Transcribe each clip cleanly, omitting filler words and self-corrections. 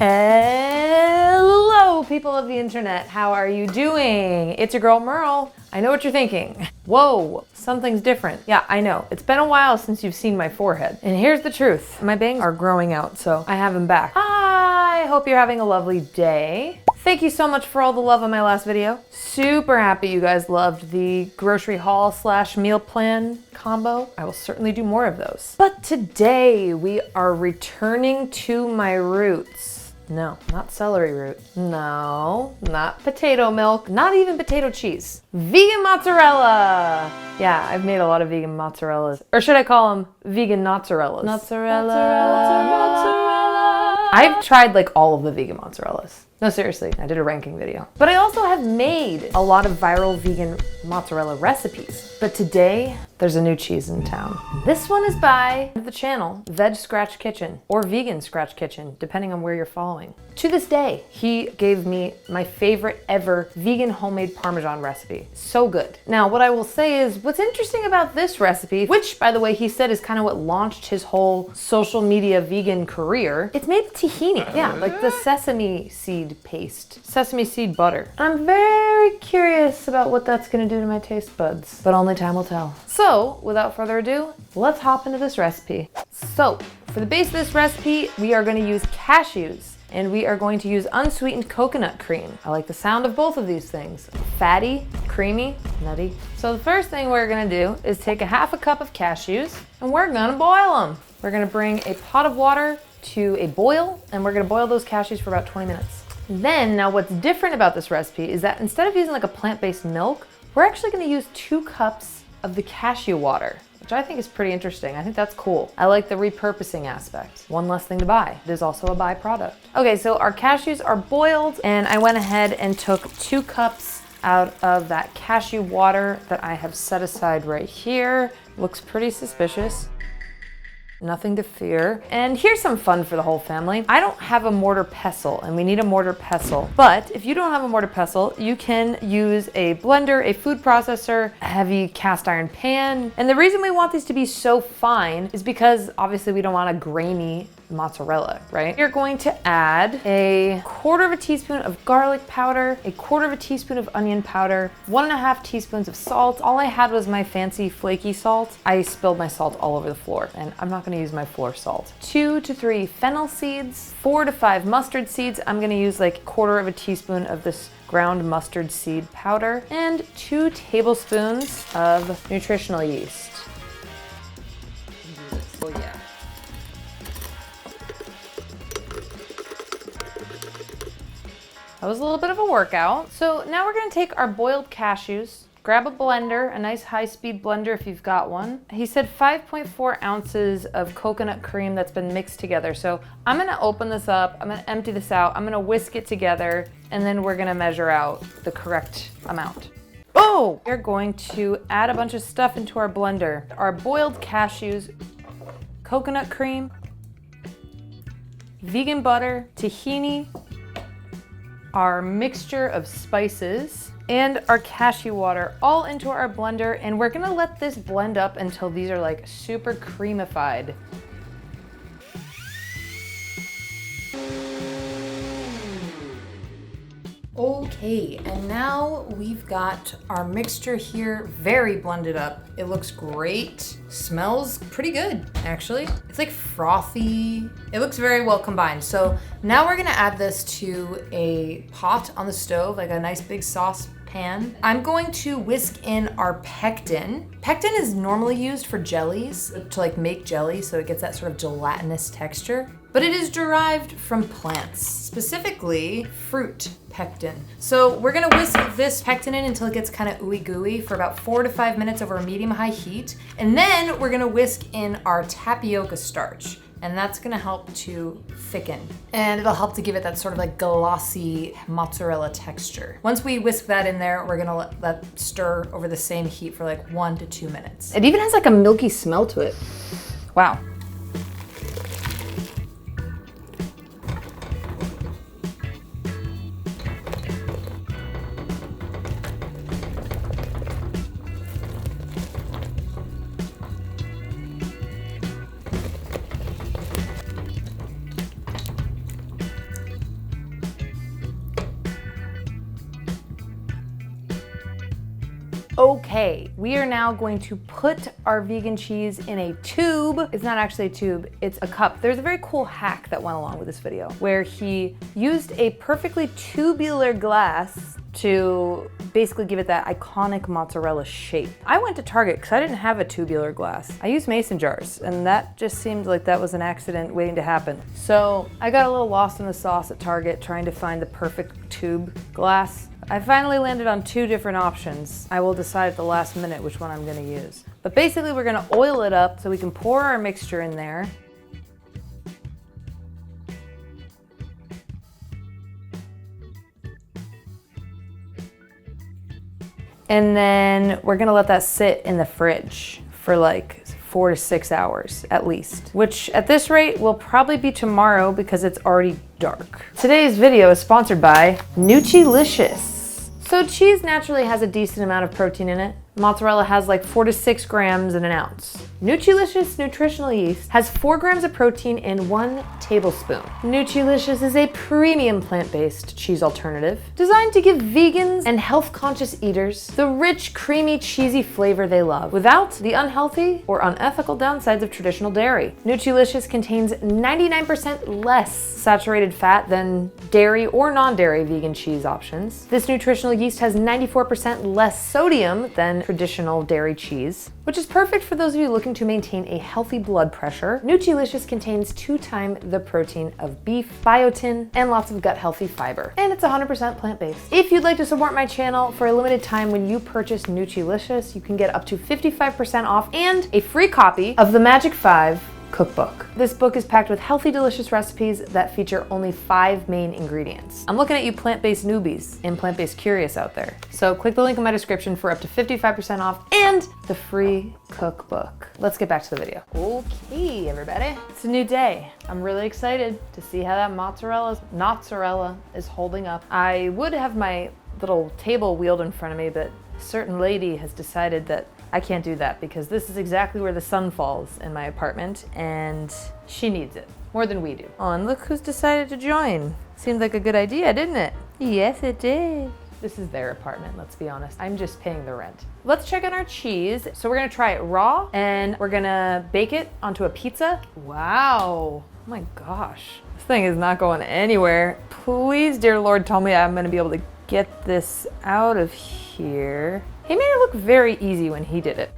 Hello, people of the internet. How are you doing? It's your girl Merle. I know what you're thinking. Whoa, something's different. Yeah, I know. It's been a while since you've seen my forehead. And here's the truth. My bangs are growing out, so I have them back. I hope you're having a lovely day. Thank you so much for all the love on my last video. Super happy you guys loved the grocery haul / meal plan combo. I will certainly do more of those. But today we are returning to my roots. No, not celery root. No, not potato milk, not even potato cheese. Vegan mozzarella. Yeah, I've made a lot of vegan mozzarellas. Or should I call them vegan mozzarellas? Mozzarella. I've tried like all of the vegan mozzarellas. No, seriously, I did a ranking video. But I also have made a lot of viral vegan mozzarella recipes. But today, there's a new cheese in town. This one is by the channel, Veg Scratch Kitchen, or Vegan Scratch Kitchen, depending on where you're following. To this day, he gave me my favorite ever vegan homemade Parmesan recipe. So good. Now, what I will say is, what's interesting about this recipe, which by the way, he said is kind of what launched his whole social media vegan career, it's made with tahini. Yeah, like the sesame seed paste, sesame seed butter. I'm very curious about what that's gonna do to my taste buds, but only time will tell. So, without further ado, let's hop into this recipe. So, for the base of this recipe, we are gonna use cashews, and we are going to use unsweetened coconut cream. I like the sound of both of these things. Fatty, creamy, nutty. So the first thing we're gonna do is take a half a cup of cashews, and we're gonna boil them. We're gonna bring a pot of water to a boil, and we're gonna boil those cashews for about 20 minutes. Then, now what's different about this recipe is that instead of using like a plant-based milk, we're actually gonna use 2 cups of the cashew water, which I think is pretty interesting. I think that's cool. I like the repurposing aspect. One less thing to buy. It is also a byproduct. Okay, so our cashews are boiled, and I went ahead and took 2 cups out of that cashew water that I have set aside right here. Looks pretty suspicious. Nothing to fear. And here's some fun for the whole family. I don't have a mortar pestle, and we need a mortar pestle. But if you don't have a mortar pestle, you can use a blender, a food processor, a heavy cast iron pan. And the reason we want these to be so fine is because obviously we don't want a grainy mozzarella, right? You're going to add a 1/4 teaspoon of garlic powder, a 1/4 teaspoon of onion powder, 1.5 teaspoons of salt. All I had was my fancy flaky salt. I spilled my salt all over the floor, and I'm not gonna use my floor salt. 2 to 3 fennel seeds, 4 to 5 mustard seeds. I'm gonna use like 1/4 teaspoon of this ground mustard seed powder, and 2 tablespoons of nutritional yeast. Oh yeah. That was a little bit of a workout. So now we're gonna take our boiled cashews, grab a blender, a nice high-speed blender if you've got one. He said 5.4 ounces of coconut cream that's been mixed together. So I'm gonna open this up, I'm gonna empty this out, I'm gonna whisk it together, and then we're gonna measure out the correct amount. Oh! We're going to add a bunch of stuff into our blender. Our boiled cashews, coconut cream, vegan butter, tahini, our mixture of spices, and our cashew water all into our blender, and we're gonna let this blend up until these are like super creamified. Okay, and now we've got our mixture here very blended up. It looks great. Smells pretty good, actually. It's like frothy. It looks very well combined. So now we're gonna add this to a pot on the stove, like a nice big sauce pan. I'm going to whisk in our pectin. Pectin is normally used for jellies, to like make jelly, so it gets that sort of gelatinous texture. But it is derived from plants, specifically fruit pectin. So we're gonna whisk this pectin in until it gets kind of ooey gooey for about 4 to 5 minutes over a medium-high heat. And then we're gonna whisk in our tapioca starch. And that's gonna help to thicken. And it'll help to give it that sort of like glossy mozzarella texture. Once we whisk that in there, we're gonna let that stir over the same heat for like 1 to 2 minutes. It even has like a milky smell to it. Wow. Okay, we are now going to put our vegan cheese in a tube. It's not actually a tube, it's a cup. There's a very cool hack that went along with this video where he used a perfectly tubular glass to basically give it that iconic mozzarella shape. I went to Target because I didn't have a tubular glass. I used mason jars, and that just seemed like that was an accident waiting to happen. So I got a little lost in the sauce at Target trying to find the perfect tube glass. I finally landed on 2 different options. I will decide at the last minute which one I'm gonna use. But basically we're gonna oil it up so we can pour our mixture in there. And then we're gonna let that sit in the fridge for like 4 to 6 hours at least, which at this rate will probably be tomorrow because it's already dark. Today's video is sponsored by Nailicious. So cheese naturally has a decent amount of protein in it. Mozzarella has like 4 to 6 grams in an ounce. Nailicious nutritional yeast has 4 grams of protein in 1 tablespoon. Nailicious is a premium plant-based cheese alternative designed to give vegans and health-conscious eaters the rich, creamy, cheesy flavor they love without the unhealthy or unethical downsides of traditional dairy. Nailicious contains 99% less saturated fat than dairy or non-dairy vegan cheese options. This nutritional yeast has 94% less sodium than traditional dairy cheese, which is perfect for those of you looking to maintain a healthy blood pressure. Nailicious contains 2 times the protein of beef, biotin, and lots of gut-healthy fiber. And it's 100% plant-based. If you'd like to support my channel for a limited time when you purchase Nailicious, you can get up to 55% off and a free copy of the Magic 5 cookbook. This book is packed with healthy, delicious recipes that feature only 5 main ingredients. I'm looking at you plant-based newbies and plant-based curious out there. So click the link in my description for up to 55% off and the free cookbook. Let's get back to the video. Okay, everybody. It's a new day. I'm really excited to see how that mozzarella is holding up. I would have my little table wheeled in front of me, but a certain lady has decided that I can't do that because this is exactly where the sun falls in my apartment and she needs it more than we do. Oh, and look who's decided to join. Seemed like a good idea, didn't it? Yes, it did. This is their apartment, let's be honest. I'm just paying the rent. Let's check on our cheese. So we're gonna try it raw and we're gonna bake it onto a pizza. Wow, oh my gosh. This thing is not going anywhere. Please, dear Lord, tell me I'm gonna be able to get this out of here. He made it look very easy when he did it.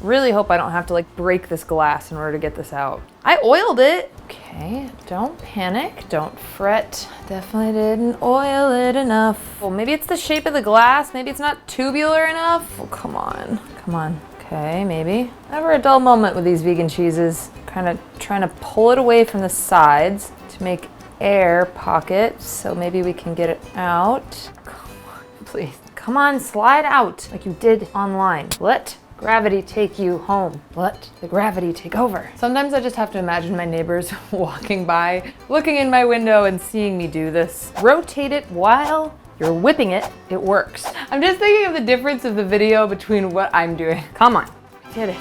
Really hope I don't have to like break this glass in order to get this out. I oiled it. Okay, don't panic, don't fret. Definitely didn't oil it enough. Well, maybe it's the shape of the glass. Maybe it's not tubular enough. Oh, come on, come on. Okay, maybe. Never a dull moment with these vegan cheeses. Kind of trying to pull it away from the sides to make air pockets. So maybe we can get it out. Come on, please. Come on, slide out like you did online. Let gravity take you home. Let the gravity take over. Sometimes I just have to imagine my neighbors walking by, looking in my window and seeing me do this. Rotate it while you're whipping it, it works. I'm just thinking of the difference of the video between what I'm doing. Come on, get it.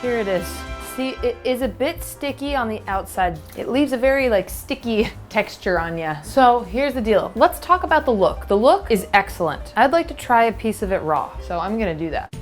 Here it is. See, it is a bit sticky on the outside. It leaves a very like sticky texture on you. So here's the deal. Let's talk about the look. The look is excellent. I'd like to try a piece of it raw, so I'm gonna do that.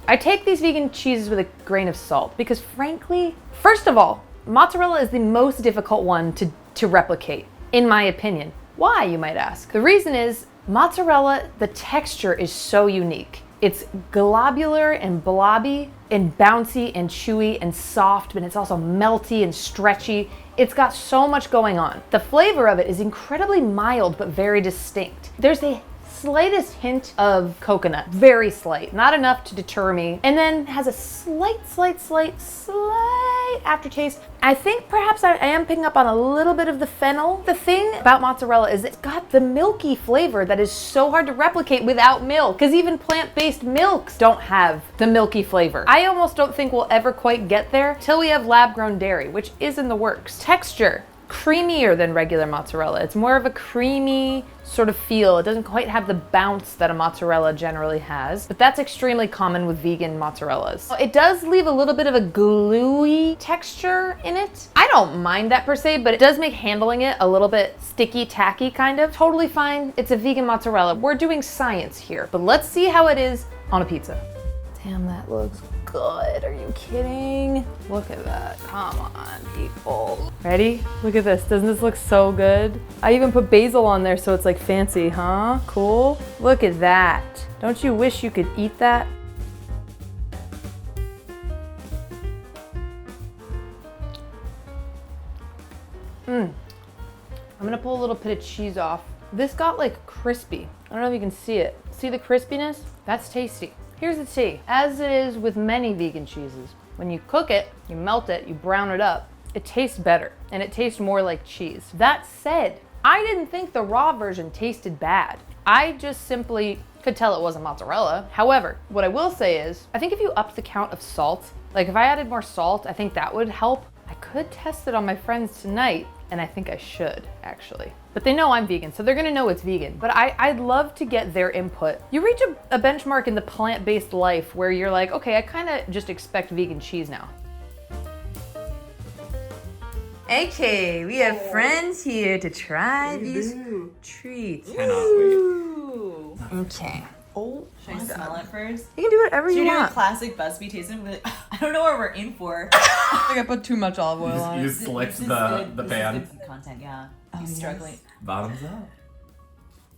I take these vegan cheeses with a grain of salt because frankly, first of all, mozzarella is the most difficult one to replicate, in my opinion. Why, you might ask? The reason is mozzarella, the texture is so unique. It's globular and blobby and bouncy and chewy and soft, but it's also melty and stretchy. It's got so much going on. The flavor of it is incredibly mild, but very distinct. There's a slightest hint of coconut, very slight, not enough to deter me, and then has a slight aftertaste. I think perhaps I am picking up on a little bit of the fennel. The thing about mozzarella is it's got the milky flavor that is so hard to replicate without milk, because even plant-based milks don't have the milky flavor. I almost don't think we'll ever quite get there till we have lab-grown dairy, which is in the works. Texture. creamier than regular mozzarella. It's more of a creamy sort of feel. It doesn't quite have the bounce that a mozzarella generally has, but that's extremely common with vegan mozzarellas. It does leave a little bit of a gluey texture in it. I don't mind that per se, but it does make handling it a little bit sticky, tacky kind of. Totally fine. It's a vegan mozzarella. We're doing science here, but let's see how it is on a pizza. Damn, that looks good. Are you kidding? Look at that. Come on, people. Ready? Look at this. Doesn't this look so good? I even put basil on there so it's like fancy, huh? Cool. Look at that. Don't you wish you could eat that? I'm gonna pull a little bit of cheese off. This got like crispy. I don't know if you can see it. See the crispiness? That's tasty. Here's the tea. As it is with many vegan cheeses, when you cook it, you melt it, you brown it up, it tastes better and it tastes more like cheese. That said, I didn't think the raw version tasted bad. I just simply could tell it wasn't mozzarella. However, what I will say is, I think if you upped the count of salt, like if I added more salt, I think that would help. I could test it on my friends tonight, and I think I should, actually. But they know I'm vegan, so they're gonna know it's vegan. But I'd love to get their input. You reach a benchmark in the plant-based life where you're like, okay, I kinda just expect vegan cheese now. Okay, we have friends here to try these treats. Cannot wait. Okay. Oh, should I smell it first? You can do whatever you Should we do a want. classic BuzzFeed tasting? I don't know what we're in for. I think I put too much olive oil on You it. slicked the This pan. is good content, yeah. I'm struggling. Bottoms up.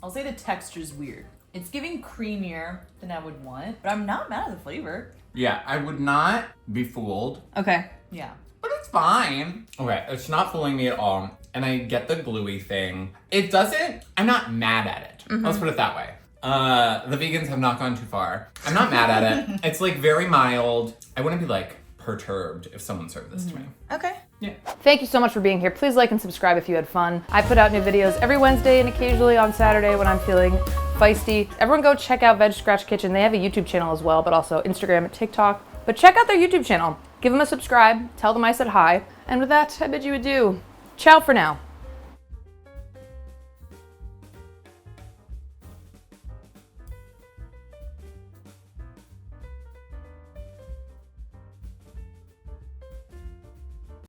I'll say the texture's weird. It's giving creamier than I would want, but I'm not mad at the flavor. Yeah, I would not be fooled, Okay. Yeah. but it's fine. Okay, it's not fooling me at all. And I get the gluey thing. It doesn't, I'm not mad at it. Let's put it that way. The vegans have not gone too far. I'm not mad at it. It's like very mild. I wouldn't be like perturbed if someone served this to me. Okay. Yeah. Thank you so much for being here. Please like and subscribe if you had fun. I put out new videos every Wednesday and occasionally on Saturday when I'm feeling feisty. Everyone go check out Veg Scratch Kitchen. They have a YouTube channel as well, but also Instagram and TikTok. But check out their YouTube channel. Give them a subscribe. Tell them I said hi. And with that, I bid you adieu. Ciao for now.